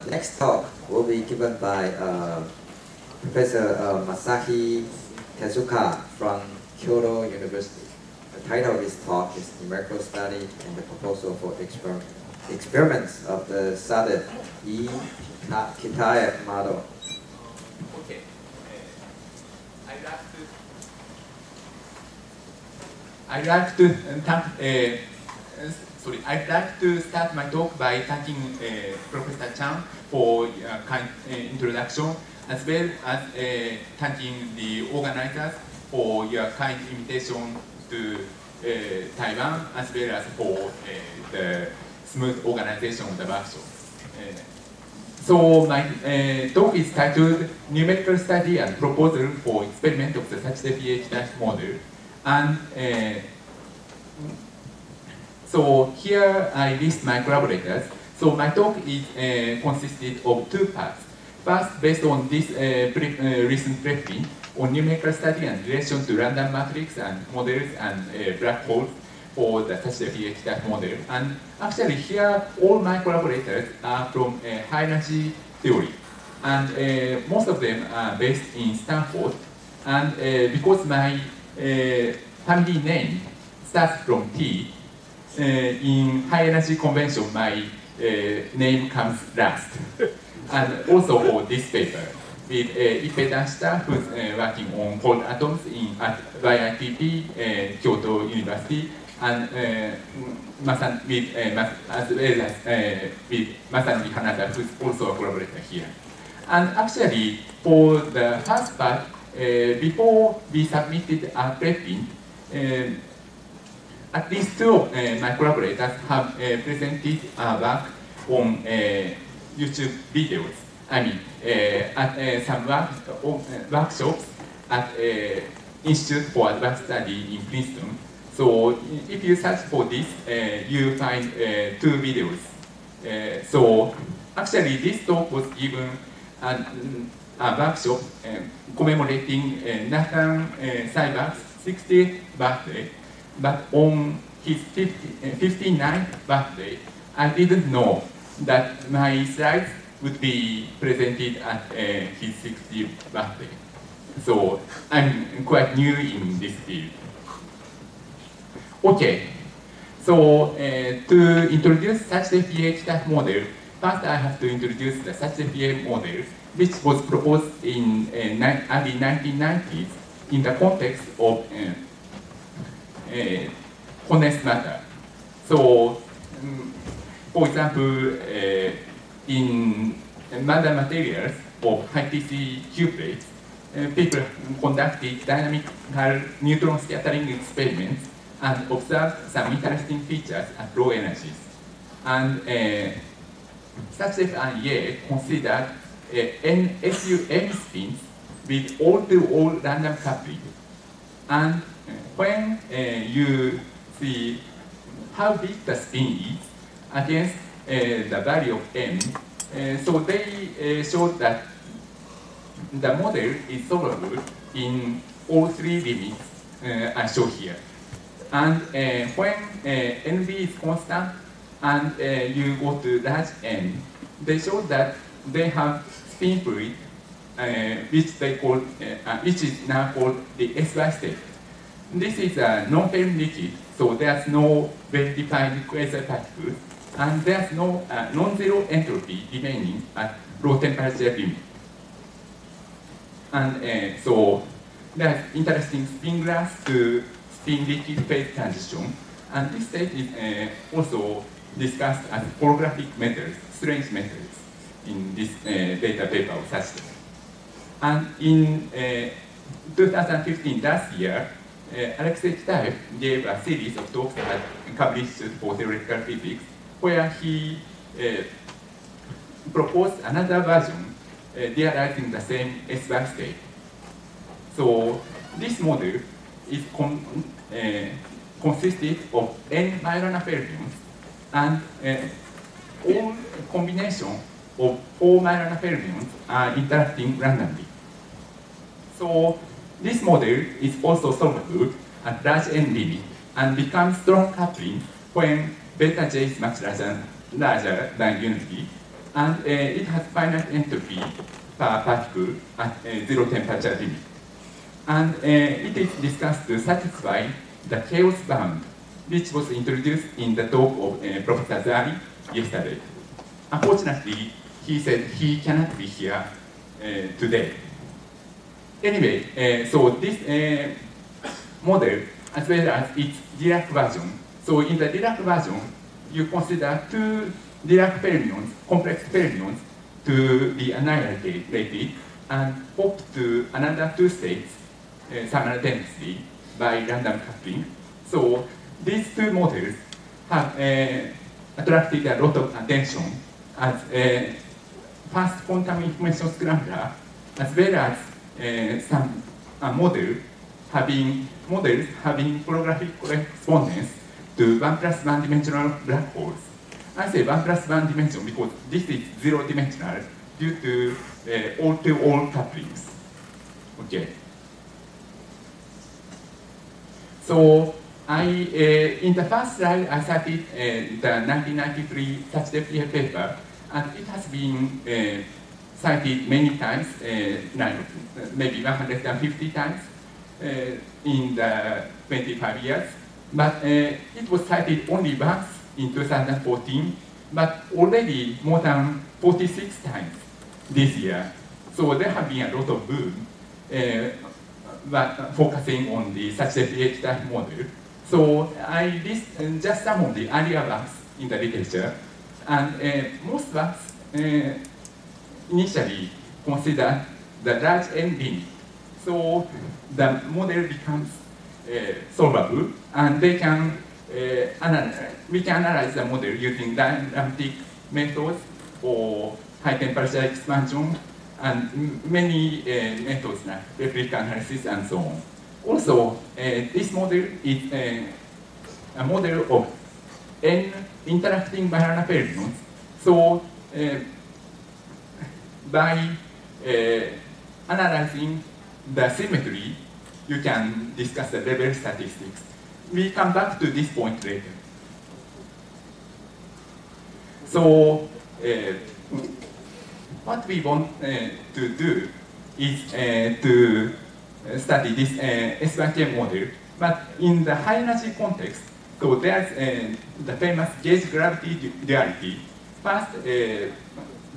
Next talk will be given by Professor Masahi Tezuka from Kyoto University. The title of his talk is Numerical Study and the Proposal for Experiments of the Sudden Kitaev Model. Okay. I'd like to start my talk by thanking Professor Chan for kind introduction, as well as thanking the organizers for your kind invitation to Taiwan, as well as for the smooth organization of the workshop. So my talk is titled Numerical Study and Proposal for Experiment of the Such-pH Model. And so here I list my collaborators. So my talk is consisted of two parts. First, based on this recent preprint on numerical study and relation to random matrix and models and black holes for the such-pH model. And actually here, all my collaborators are from high energy theory. And most of them are based in Stanford. And because my family name starts from T, in high energy convention, my name comes last. And also for this paper, with Ippei Danshita, who's working on cold atoms at YITP, Kyoto University, and as well as with Masanori Hanada, who's also a collaborator here. And actually, for the first part, before we submitted a preprint, at least two of my collaborators have presented work on YouTube videos. I mean, at some workshops at Institute for Advanced Study in Princeton. So if you search for this, you find two videos. So actually, this talk was given at a workshop commemorating Nathan Seibert's 60th birthday. But on his 59th birthday, I didn't know that my slides would be presented at his 60th birthday. So I'm quite new in this field. Okay, so to introduce such-pH model, first I have to introduce the such-pH model, which was proposed in early 1990s in the context of condensed matter. So, for example, in matter materials of high TC cuprates, people conducted dynamical neutron scattering experiments and observed some interesting features at low energies. And Sachdev and Ye considered NSUM spins with all-to-all random coupling. And when you see how big the spin is against the value of m, so they showed that the model is solvable in all three limits I show here. And when NV is constant and you go to large n, they show that they have spin fluid, which they call, which is now called the SY state. This is a non-film liquid, so there's no well-defined quasi-particles, and there's no non-zero entropy remaining at low temperature limit. And so there's interesting spin glass to spin liquid phase transition, and this state is also discussed as holographic metals, strange metals, in this data paper of Sachdev. And in 2015, last year, Alexei Kitaev gave a series of talks at Kavli Institute for Theoretical Physics, where he proposed another version realizing the same SY state. So this model is consisted of n Majorana fermions, and all combination of 4 Majorana fermions are interacting randomly. So this model is also solvable at large n limit and becomes strong coupling when beta j is much larger than unity. and it has finite entropy per particle at zero temperature limit. And it is discussed to satisfy the chaos bound, which was introduced in the talk of Professor Zari yesterday. Unfortunately, he said he cannot be here today. Anyway, so this model, as well as its Dirac version. So in the Dirac version, you consider two Dirac fermions, complex fermions, to be annihilated and pop to another two states simultaneously by random coupling. So these two models have attracted a lot of attention as fast quantum information scrambler, as well as some models having holographic correspondence to 1+1 dimensional black holes. I say 1+1 dimension because this is zero dimensional due to all-to-all couplings. Okay. So in the first slide, I cited the 1993 Sachdev paper, and it has been cited many times, maybe 150 times in the 25 years. But it was cited only once in 2014, but already more than 46 times this year. So there have been a lot of boom but focusing on the Sachdev type model. So I list just some of the earlier works in the literature, and most works initially consider the large n limit. So the model becomes solvable, and they can we can analyze the model using dynamic methods or high temperature expansion and many methods like replica analysis and so on. Also, this model is a model of n interacting banana fermions. So by analyzing the symmetry, you can discuss the level statistics. We come back to this point later. So what we want to do is to study this SYK model, but in the high energy context. So there's the famous gauge gravity duality. First,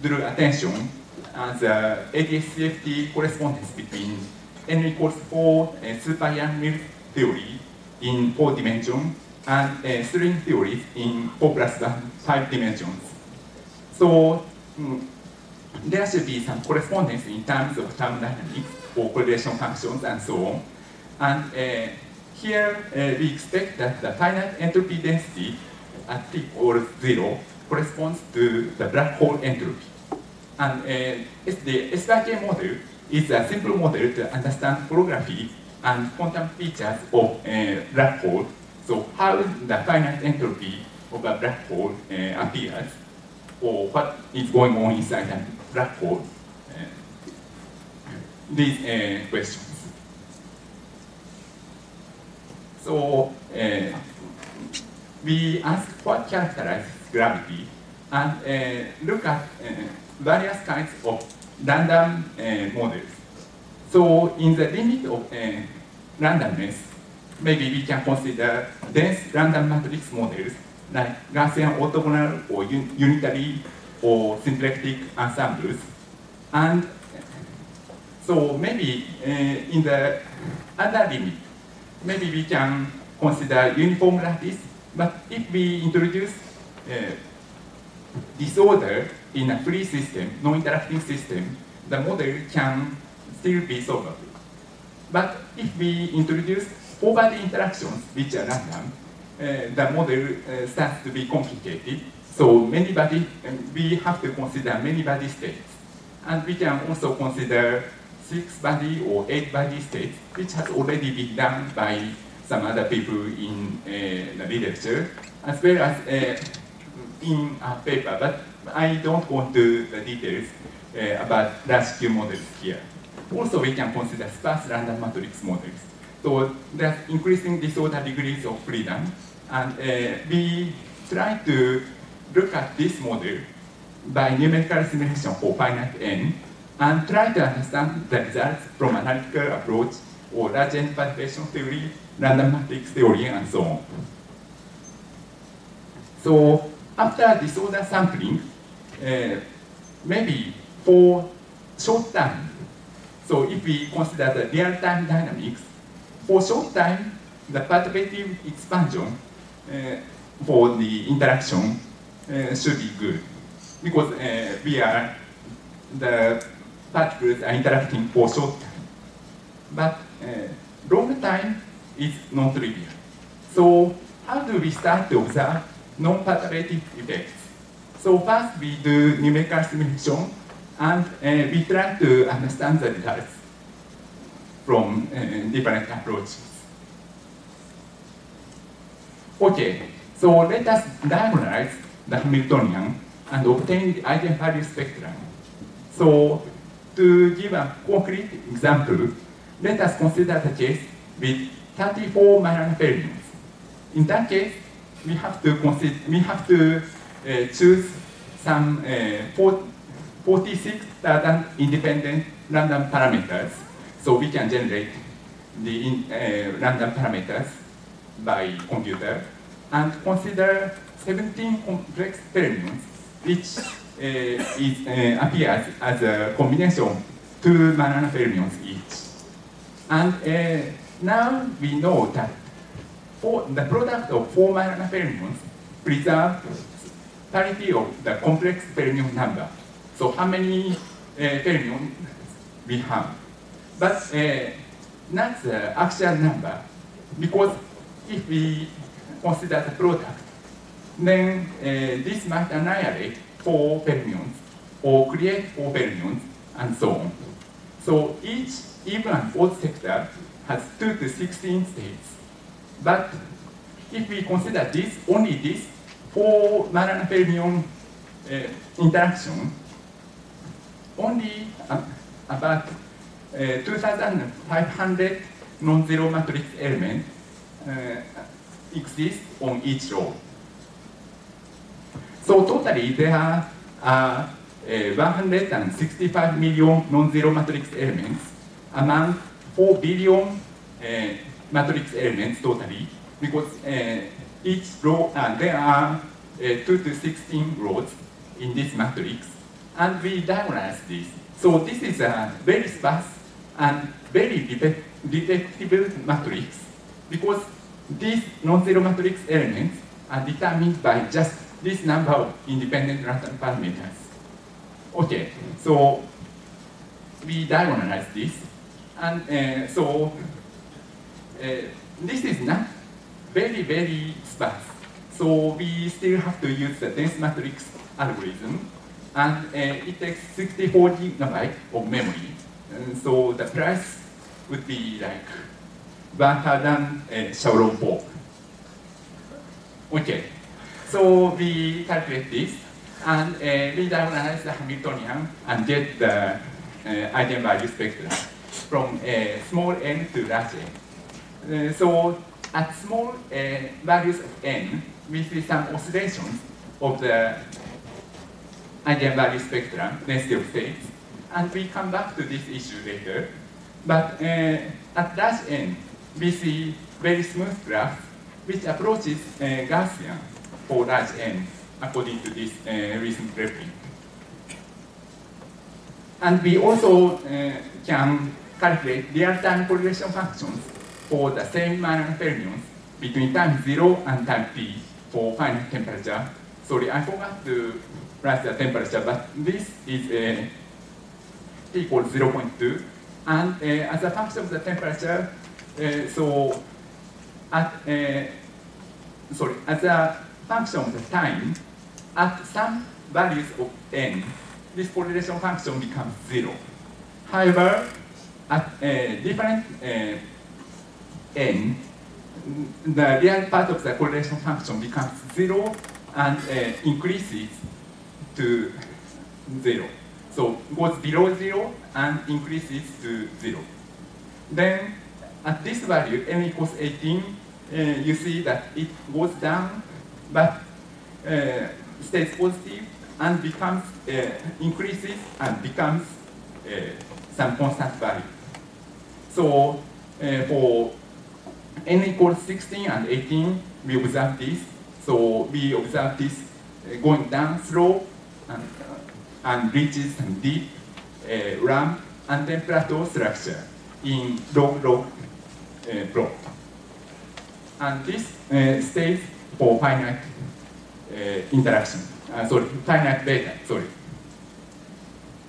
drew attention as the ADS-CFT correspondence between n equals 4 super Yang-Mills theory in 4 dimensions and string theories in 4+1 5 dimensions. So there should be some correspondence in terms of thermodynamics or correlation functions and so on. And here we expect that the finite entropy density at t equals 0 corresponds to the black hole entropy. And the SYK model is a simple model to understand holography and quantum features of a black hole. So how the finite entropy of a black hole appears, or what is going on inside a black hole, these questions. So we ask what characterizes gravity and look at various kinds of random models. So in the limit of randomness, maybe we can consider dense random matrix models like Gaussian orthogonal or unitary or symplectic ensembles. And so maybe in the other limit, maybe we can consider uniform lattice, but if we introduce disorder in a free system, non-interacting system, the model can still be solvable. But if we introduce four-body interactions which are random, the model starts to be complicated. So we have to consider many body states. And we can also consider 6-body or 8-body states, which has already been done by some other people in the literature, as well as in a paper. But I don't go into the details about large Q models here. Also, we can consider sparse random matrix models. So there's increasing disorder degrees of freedom, and we try to look at this model by numerical simulation for finite n and try to understand the results from analytical approach or large n perturbation theory, random matrix theory, and so on. So after disorder sampling, maybe for short time, so if we consider the real-time dynamics, for short time, the perturbative expansion for the interaction should be good, because the particles are interacting for short time. But long time is non-trivial. So how do we start to observe non-perturbative effects? So first we do numerical simulation, and we try to understand the results from different approaches. Okay, so let us diagonalize the Hamiltonian and obtain the eigenvalue spectrum. So to give a concrete example, let us consider the case with 34 Majorana fermions. In that case, we have to choose some 46,000 independent random parameters, so we can generate the random parameters by computer, and consider 17 complex fermions, which appears as a combination of 2 Majorana fermions each. And now we know that the product of 4 Majorana fermions preserves parity of the complex fermion number. So how many fermions we have. But not the actual number, because if we consider the product, then this might annihilate 4 fermions or create 4 fermions and so on. So each even and odd sector has 2 to 16 states. But if we consider this, only this 4 Majorana fermion interaction, only about 2,500 non-zero matrix elements exist on each row. So totally there are 165 million non-zero matrix elements among 4 billion matrix elements totally, because each row, there are 2 to 16 rows in this matrix, and we diagonalize this. So this is a very sparse and very detectable matrix, because these non-zero matrix elements are determined by just this number of independent random parameters. Okay, so we diagonalize this, and this is not very, very sparse. So we still have to use the dense matrix algorithm, and it takes 64 gigabytes of memory. So the price would be like better than Shaolong Fork. Okay, so we calculate this, and we diagonalize the Hamiltonian and get the eigenvalue spectrum from small n to large n. So at small values of n, we see some oscillations of the eigenvalue spectrum, density of states, and we come back to this issue later. But at large n, we see very smooth graph, which approaches Gaussian for large n, according to this recent preprint. And we also can calculate real-time correlation functions for the same Majorana fermions between time 0 and time t for finite temperature. Sorry, I forgot to write the temperature, but this is t equals 0.2. And as a function of the temperature, so as a function of the time, at some values of n, this correlation function becomes 0. However, at different n, the real part of the correlation function becomes 0 and increases to 0. So goes below 0 and increases to 0. Then at this value, n equals 18, you see that it goes down, but stays positive and becomes increases and becomes some constant value. So for n equals 16 and 18, we observe this. So we observe this going down slow and reaches some deep ramp and then plateau structure in log-log plot. And this stays for finite interaction. Finite data, sorry.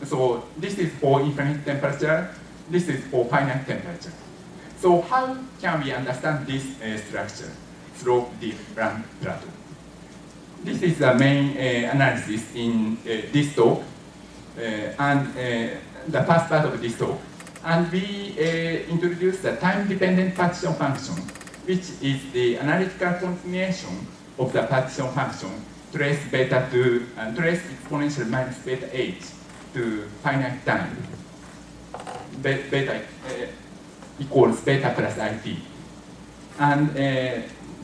So this is for infinite temperature, this is for finite temperature. So how can we understand this structure, slope, deep, ramp, plateau? This is the main analysis in this talk, and the first part of this talk. And we introduce the time-dependent partition function, which is the analytical continuation of the partition function, trace beta to trace exponential minus beta h to finite time. Beta equals beta plus it. And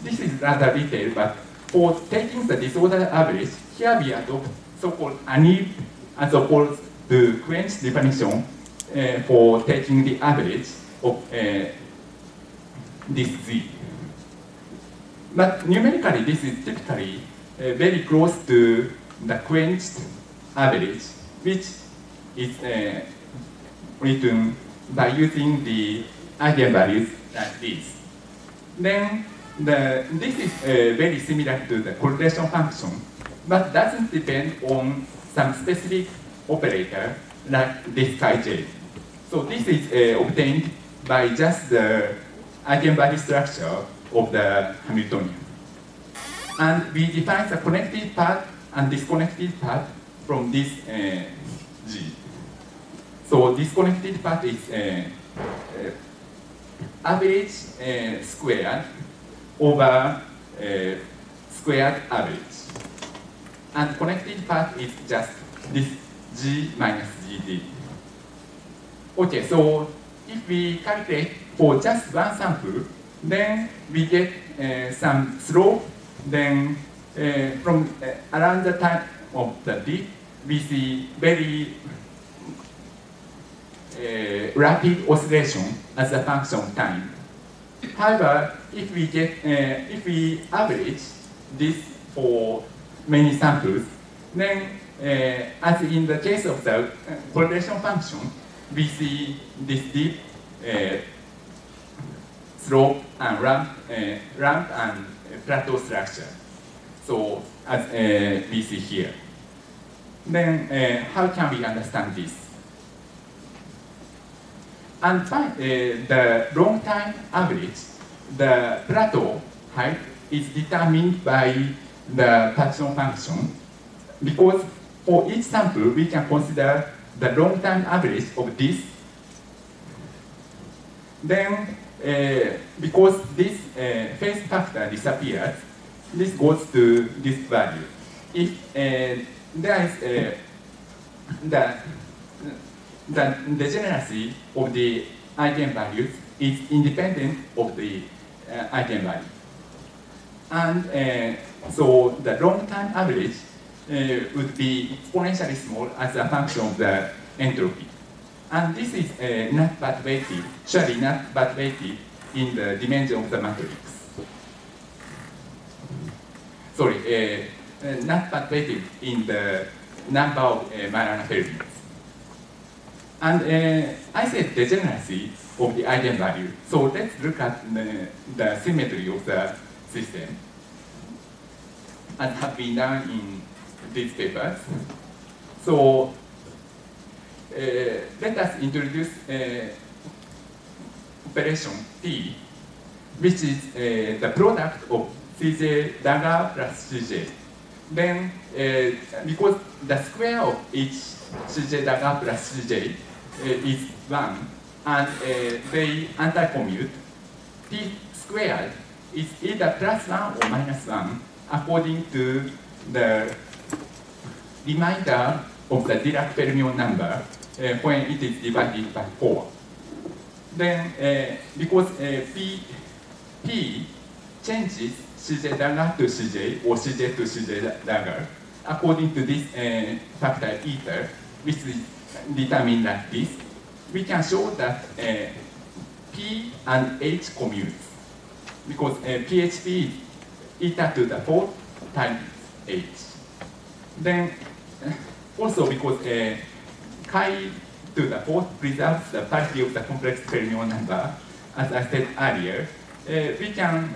this is rather detailed, but for taking the disordered average, here we adopt so-called ANIL as opposed to Quench definition for taking the average of this Z. But numerically, this is typically very close to the quenched average, which is written by using the eigenvalues like this. Then this is very similar to the correlation function, but doesn't depend on some specific operator like this chi j. So this is obtained by just the eigenvalue structure of the Hamiltonian. And we define the connected part and disconnected part from this G. So disconnected part is average squared over squared average. And connected part is just this G minus GD. Okay, so if we calculate for just one sample, then we get some slope. Then from around the time of the dip, we see very rapid oscillation as a function of time. However, if we average this for many samples, then as in the case of the correlation function, we see this deep slope and ramp and plateau structure. So as we see here. Then how can we understand this? And the long time average, the plateau height is determined by the partition function, because for each sample we can consider the long time average of this. Then because this phase factor disappears, this goes to this value. If there is the degeneracy of the eigenvalues is independent of the eigenvalue. And so the long-term average would be exponentially small as a function of the entropy. And this is not bad weighted, surely not bad weighted in the dimension of the matrix. Sorry, not bad weighted in the number of Majorana-Felbins. And I said degeneracy of the eigenvalue. So let's look at the symmetry of the system, as have been done in these papers. So let us introduce operation T, which is the product of Cj dagger plus Cj. Then, because the square of each Cj dagger plus Cj is 1, and they anti-commute, T squared is either plus 1 or minus 1 according to the remainder of the Dirac fermion number when it is divided by 4. Then, because P changes Cj dagger to Cj or Cj to Cj dagger according to this factor eta, which is determined like this, we can show that P and H commutes, because PHP is eta to the 4 times H. Then also because chi to the 4th preserves the parity of the complex fermion number, as I said earlier, we can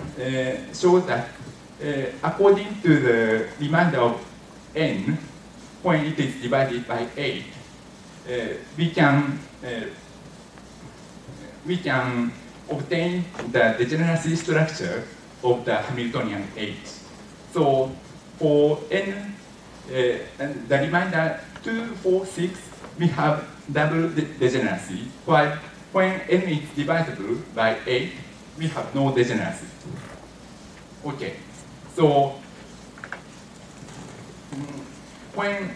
show that according to the remainder of n, when it is divided by 8, we can obtain the degeneracy structure of the Hamiltonian H. So for n, and the remainder 2, 4, 6, we have double degeneracy, while when n is divisible by 8, we have no degeneracy. Okay, so when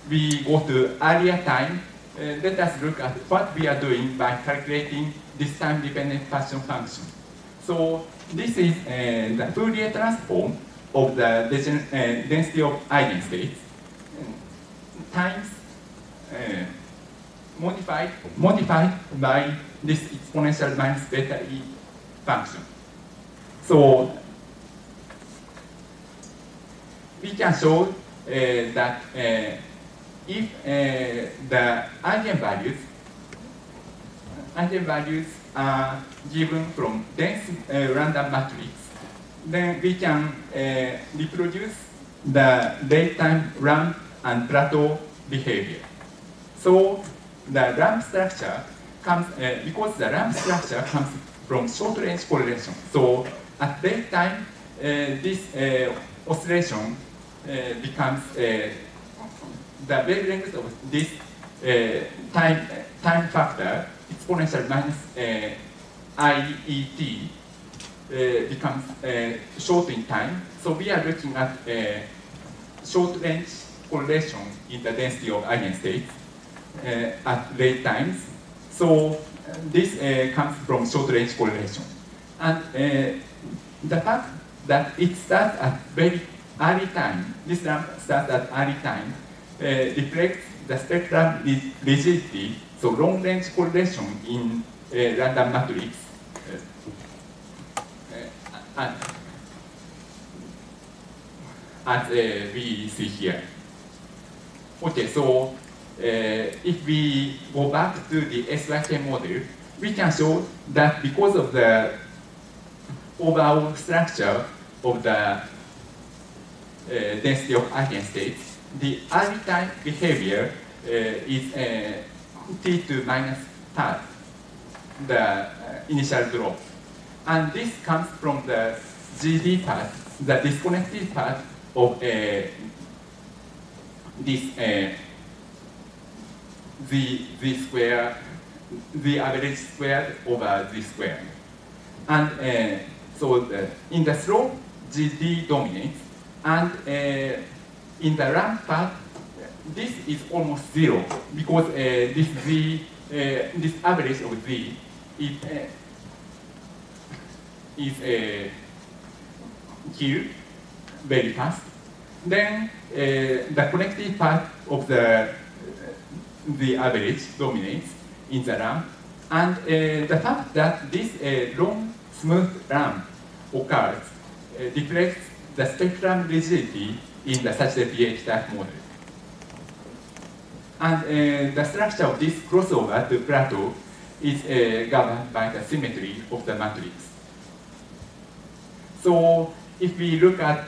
we go to earlier time, let us look at what we are doing by calculating this time-dependent partition function. So this is the Fourier transform of the density of eigenstates times modified by this exponential minus beta e function. So we can show that if the eigenvalues are given from dense random matrix, then we can reproduce the daytime ramp and plateau behavior. So the ramp structure comes, because the ramp structure comes from short-range correlation. So at daytime, this oscillation becomes the wavelength of this time factor, exponential minus IET, becomes short in time. So we are looking at short-range correlation in the density of eigenstates at late times. So this comes from short-range correlation. And the fact that it starts at very early time, this ramp starts at early time, reflects the spectral rigidity, so long-range correlation in random matrix. As we see here. Okay, so if we go back to the SYK model, we can show that because of the overall structure of the density of eigenstates, the early time behavior is T2 minus part, the initial drop. And this comes from the GD part, the disconnected part of this Z square, the average squared over Z squared. And so in the slope, GD dominates, and in the ramp part, this is almost zero, because this Z, this average of Z is killed very fast. Then the connected part of the average dominates in the ramp, and the fact that this long smooth ramp occurs reflects the spectral rigidity in the Sachs pH type model. And the structure of this crossover to plateau is governed by the symmetry of the matrix. So if we look at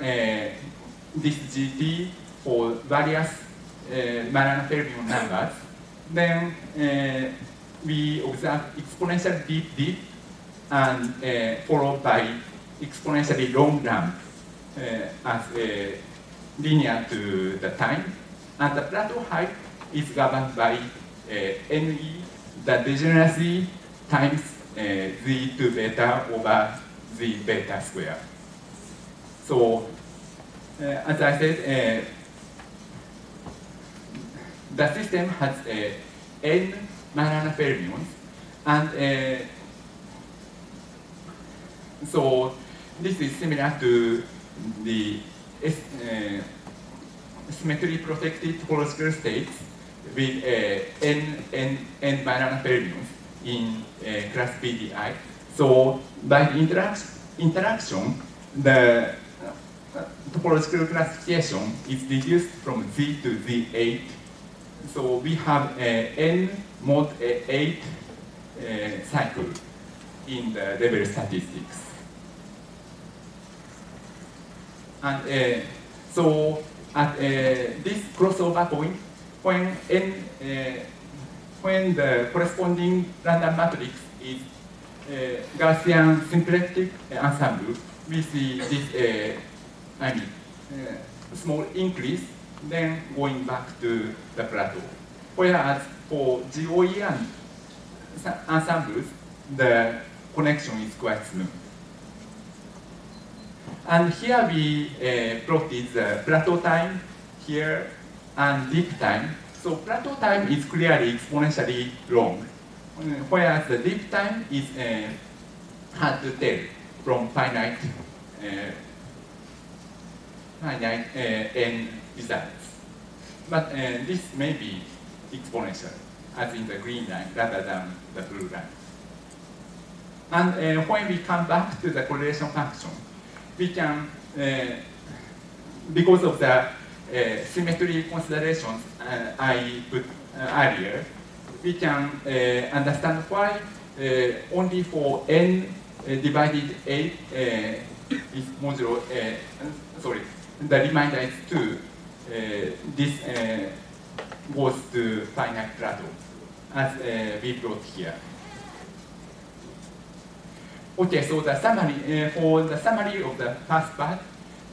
this GT for various Majorana fermion numbers, then we observe exponential deep dip and followed by exponentially long ramp as linear to the time. And the plateau height is governed by NE, the degeneracy times Z2 beta over Z beta square. So as I said, the system has n Majorana fermions, and so this is similar to the symmetry protected topological states with n binary fermions in class BDI. So by the interaction, the topological classification is reduced from Z to Z8. So we have n mod 8 cycle in the level statistics. And so at this crossover point, when the corresponding random matrix is Gaussian symplectic ensemble, we see this small increase, then going back to the plateau. Whereas for GOEN ensembles, the connection is quite smooth. And here we plotted the plateau time here and dip time. So plateau time is clearly exponentially long, whereas the dip time is hard to tell from finite n results. But this may be exponential, as in the green line, rather than the blue line. And when we come back to the correlation function, we can, because of the symmetry considerations I put earlier, we can understand why only for n divided 8 is modulo, sorry, the remainder is 2, this goes to finite plateau, as we plot here. Okay, so the summary, for the summary of the first part,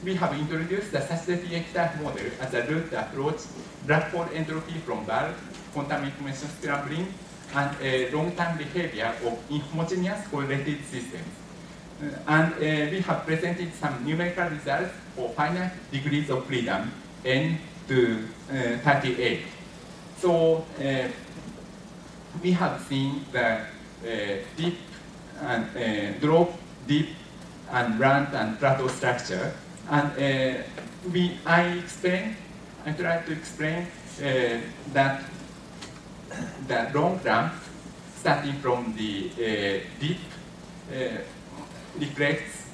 we have introduced the Sachs-Lefevre model as a root approach, black hole entropy from bulk, quantum information scrambling, and long-term behavior of inhomogeneous correlated systems. And we have presented some numerical results for finite degrees of freedom, n to 38. So we have seen the deep and drop, deep, and ramp and plateau structure. And I tried to explain that the long ramp, starting from the deep, reflects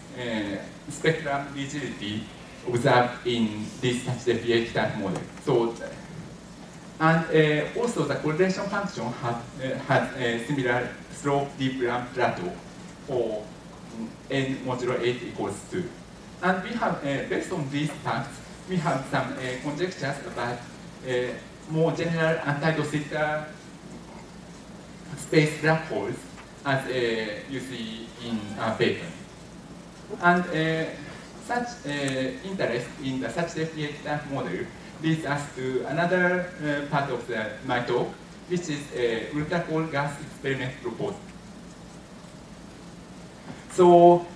spectrum rigidity observed in this Sachs-Lefevre model. So, and also the correlation function has a similar slope, deep ramp, plateau for n modulo 8 equals 2. And we have, based on these facts, we have some conjectures about more general anti-de Sitter space black holes, as you see in our paper. And such interest in the Sachs-Lefevre model leads us to another part of my talk, which is ultra-cold gas experiment proposal. So,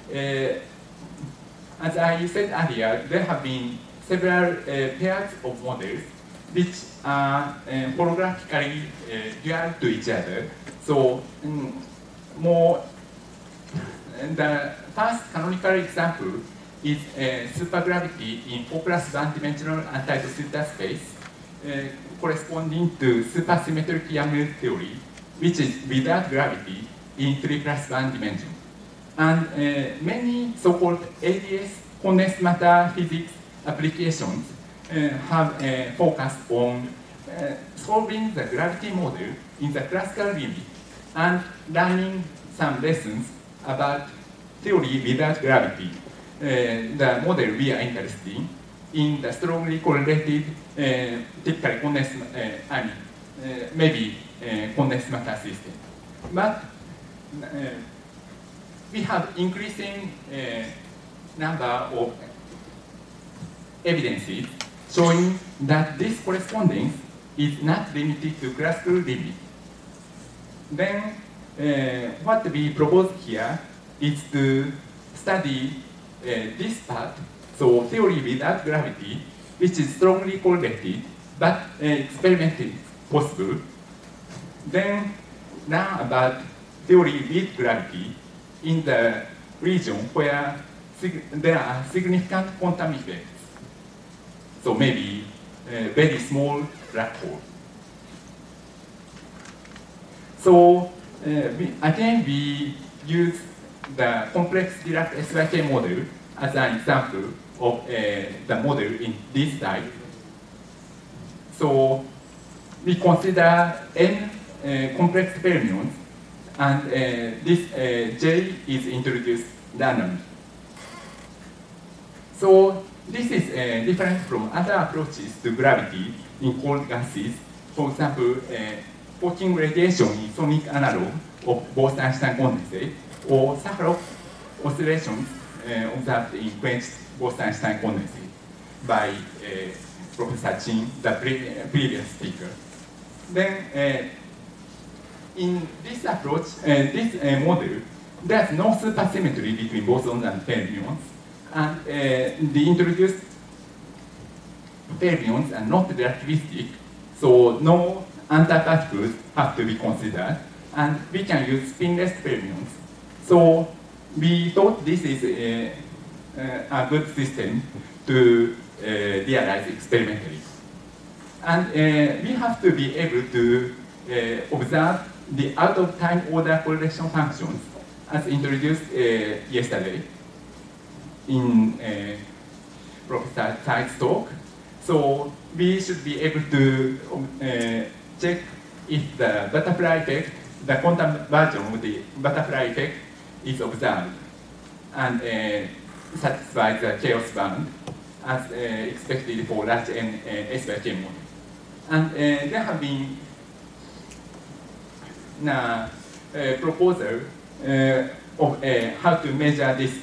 as I said earlier, there have been several pairs of models which are holographically dual to each other. So, the first canonical example is supergravity in 4+1 dimensional anti-de Sitter space, corresponding to supersymmetric Yang theory, which is without gravity in 3+1 dimension. And many so-called ADS condensed matter physics applications have focused on solving the gravity model in the classical limit and learning some lessons about theory without gravity, the model we are interested in the strongly correlated, typically condensed, maybe condensed matter system. But we have increasing number of evidences showing that this correspondence is not limited to classical limit. Then what we propose here is to study this part, so theory without gravity, which is strongly correlated, but experimentally possible. Then learn about theory with gravity in the region where there are significant quantum effects. So maybe very small black hole. So again, we use the complex Dirac SYK model as an example of the model in this type. So we consider n complex fermions, and this J is introduced randomly. So this is different from other approaches to gravity in cold gases. For example, Hawking radiation in sonic analog of Bose-Einstein condensate, or Sakharov oscillations observed in quenched Bose-Einstein condensate by Professor Chin, the previous speaker. Then, in this approach, this model, there's no supersymmetry between bosons and fermions, and the introduced fermions are not relativistic, so no antiparticles have to be considered, and we can use spinless fermions. So we thought this is a good system to realize experimentally. And we have to be able to observe the out-of-time order correlation functions as introduced yesterday in Professor Tsai's talk. So we should be able to check if the butterfly effect, the quantum version of the butterfly effect is observed and satisfies the chaos bound as expected for large N SYK model. And there have been a proposal of how to measure this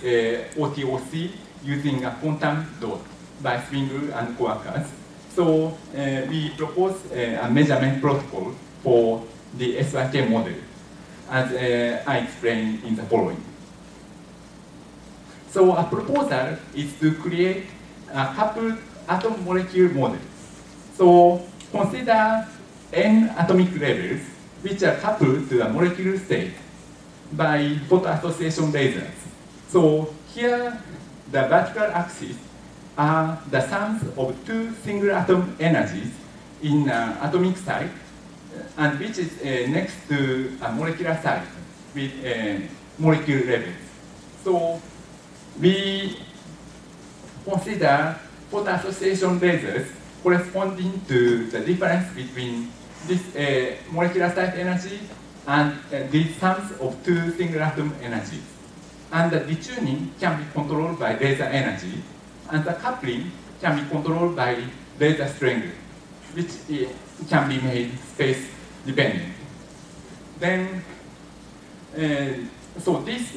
OTOC using a quantum dot by Swingle and coworkers. So we propose a measurement protocol for the SYK model, as I explained in the following. So a proposal is to create a coupled atom molecule model. So consider n atomic levels which are coupled to a molecular state by photoassociation lasers. So here the vertical axis are the sums of two single atom energies in atomic site, and which is next to a molecular site with molecule levels. So we consider photoassociation lasers corresponding to the difference between this molecular site energy and these sums of two single atom energies. And the detuning can be controlled by laser energy, and the coupling can be controlled by laser strength, which can be made space dependent. Then, so this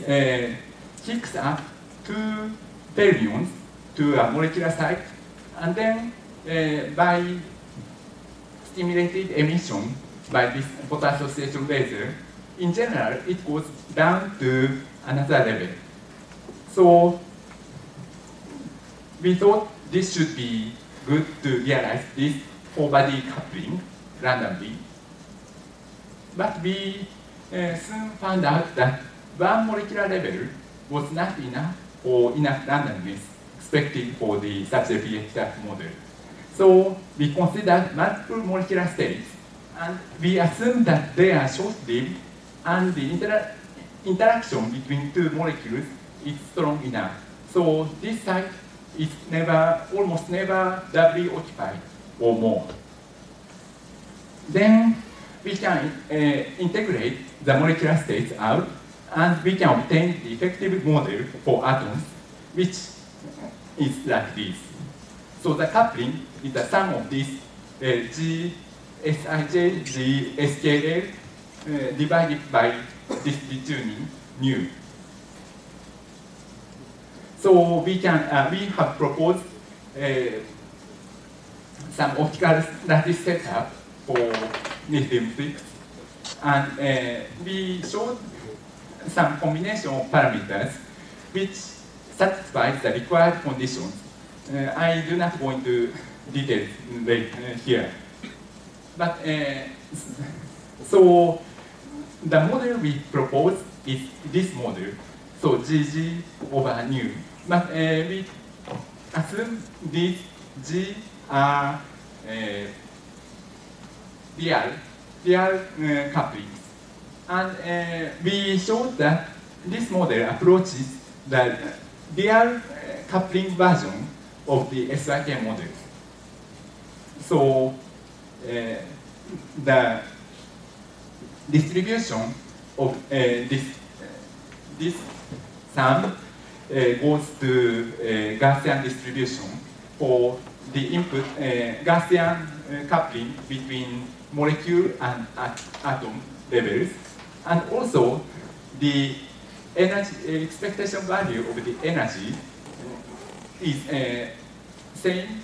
kicks up two fermions to a molecular site, and then by stimulated emission by this photoassociation laser, in general, it goes down to another level. So we thought this should be good to realize this four-body coupling randomly. But we soon found out that one molecular level was not enough or enough randomness expected for the such a PHF model. So we considered multiple molecular states, and we assumed that they are short-lived, and the interaction between two molecules is strong enough. So this site is almost never doubly occupied or more. Then we can integrate the molecular states out, and we can obtain the effective model for atoms, which is like this. So the coupling is the sum of this G Sij, G SKL divided by this detuning nu. So we have proposed some optical lattice setup for lithium-6, and we showed some combination of parameters which satisfies the required conditions. I do not go into details here. But so the model we propose is this model, so GG over nu. But we assume these G are real couplings. And we showed that this model approaches the real coupling version of the SYK model. So the distribution of this sum goes to Gaussian distribution for the input Gaussian coupling between molecule and atom levels, and also the energy expectation value of the energy is same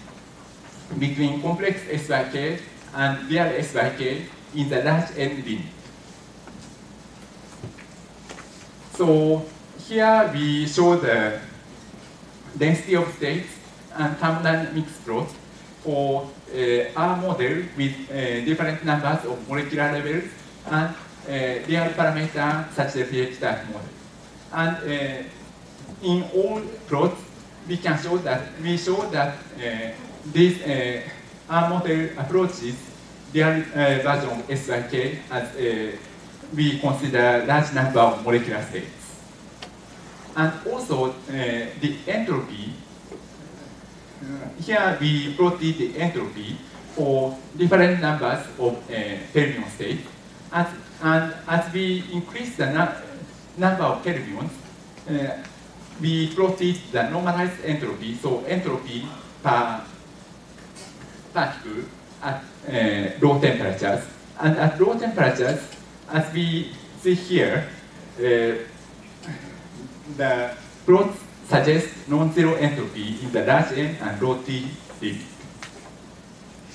between complex SYK and real SYK in the large N limit. So here we show the density of states and thermodynamics plot for our model with different numbers of molecular levels and real parameter such as pH type model. And in all plots, we show that this our model approaches real version of SYK as we consider large number of molecular states. And also the entropy, here we plotted the entropy for different numbers of fermion states. And as we increase the number of fermions, we plotted the normalized entropy, so entropy per particle at low temperatures. And at low temperatures, as we see here, the plot suggests non-zero entropy in the large N and low T limit.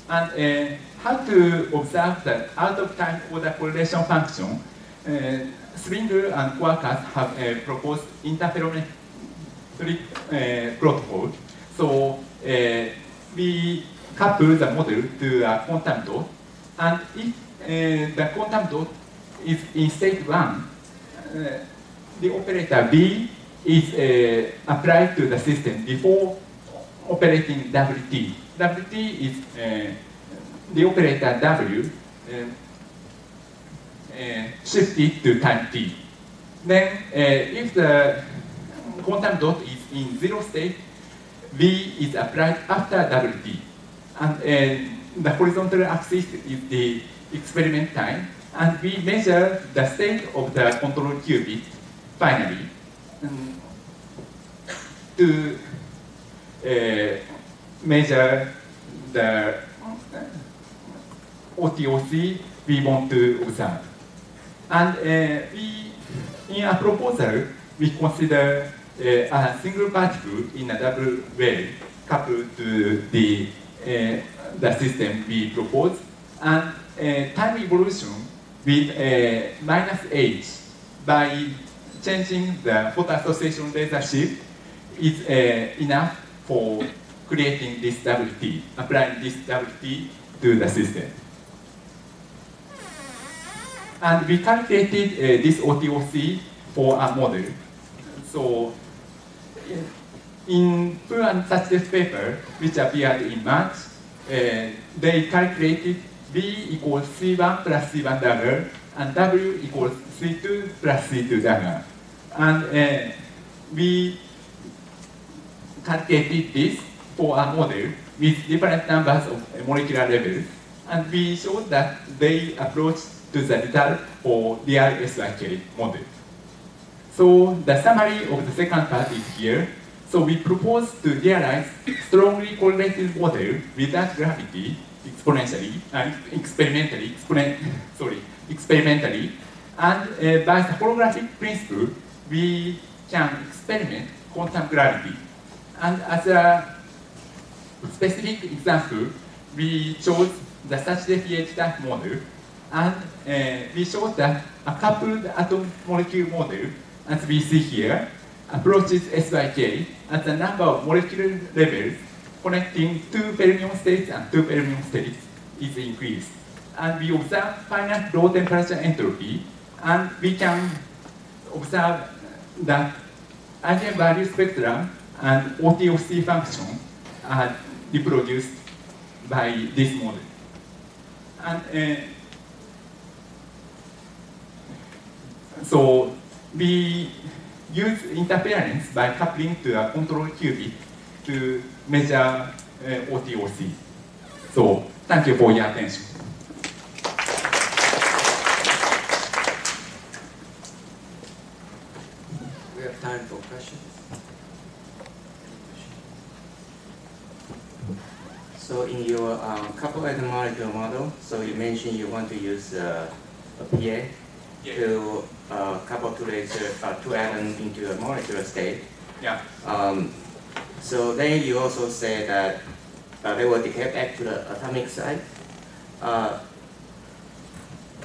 And how to observe the out-of-time order correlation function? Springer and Quarkas have proposed interferometric protocol. So we couple the model to a quantum dot, and if the quantum dot is in state 1, the operator B is applied to the system before operating WT. WT is the operator W shifted to time T. Then if the quantum dot is in 0 state, V is applied after WT. And the horizontal axis is the experiment time, and we measure the state of the control qubit finally to measure the OTOC we want to observe. And in a proposal, we consider a single particle in a double well coupled to the system we propose, and time evolution with -h by changing the photo-association laser shift is enough for creating this WT, applying this WT to the system. And we calculated this OTOC for a model. So in Pu and Sachde's paper, which appeared in March, they calculated B equals C1 plus C1 dagger, and W equals C2 plus C2 dagger. And we calculated this for a model with different numbers of molecular levels, and we showed that they approach to the result for real SYK model. So the summary of the second part is here. So we propose to realize strongly correlated model without gravity experimentally, and by the holographic principle, we can experiment quantum gravity. And as a specific example, we chose the Sachde pH type model, and we showed that a coupled atom molecule model, as we see here, approaches SYK at the number of molecular levels connecting two fermion states and two fermion states is increased. And we observe finite low temperature entropy, and we can observe that eigenvalue spectrum and OTOC function are reproduced by this model. And so we use interference by coupling to a control qubit to measure OTOC. So thank you for your attention. We have time for questions. So in your coupled molecule model, so you mentioned you want to use a PA to couple two atoms into a molecular state. Yeah. So then you also say that they will decay back to the atomic site.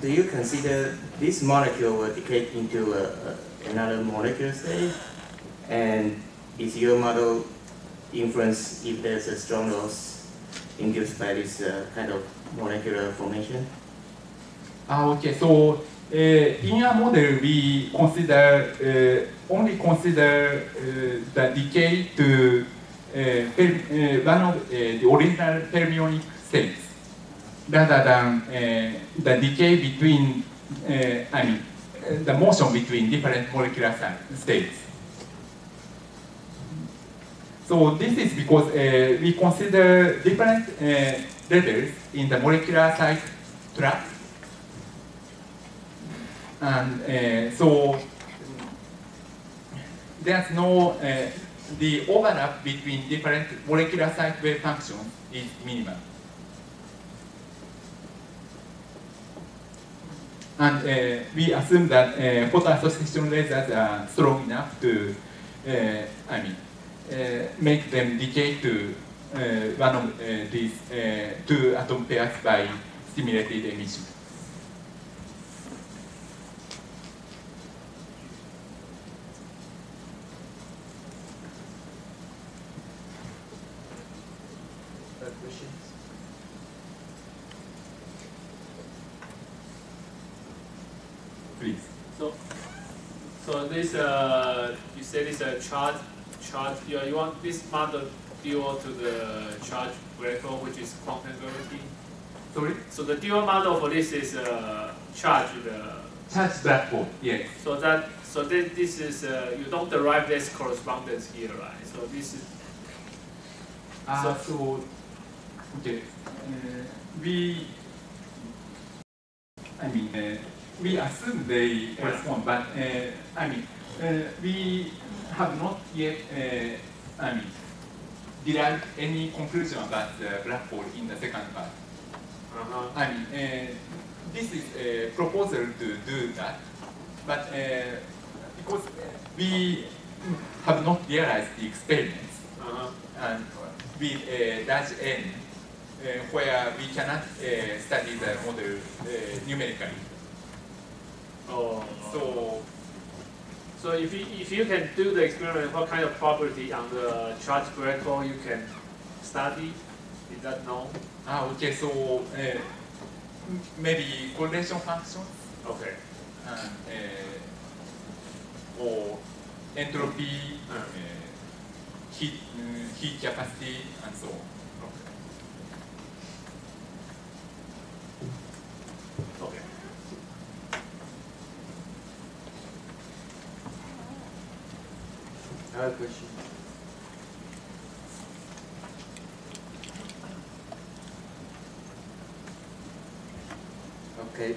Do you consider this molecule will decay into another molecular state? And is your model influence if there's a strong loss induced by this kind of molecular formation? Okay, so in our model, we consider only consider the decay to one of the original fermionic states, rather than the decay between, the motion between different molecular states. So this is because we consider different levels in the molecular site track. And so there's no, the overlap between different molecular site wave functions is minimal. And we assume that photoassociation lasers are strong enough to, make them decay to one of these two atom pairs by stimulated emission. Questions? Please. So this you said it's a charge. You want this model dual to the charge black hole, which is quantum gravity. Sorry? So the dual model for this is charge Charge black hole. Yes. So this is you don't derive this correspondence here, right? So this is okay. We assume they correspond, but we have not yet, derived any conclusion about the black hole in the second part. This is a proposal to do that, but because we have not realized the experiments, and with a large N, where we cannot study the model numerically. oh. So So if you can do the experiment, what kind of property on the charge black hole you can study? Is that known? okay, so maybe correlation functions Okay. and or entropy, heat capacity, and so on. Okay. Other questions? Okay,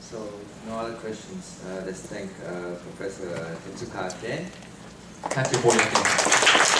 so no other questions. Let's thank Professor Tezuka again. Thank you for your attention.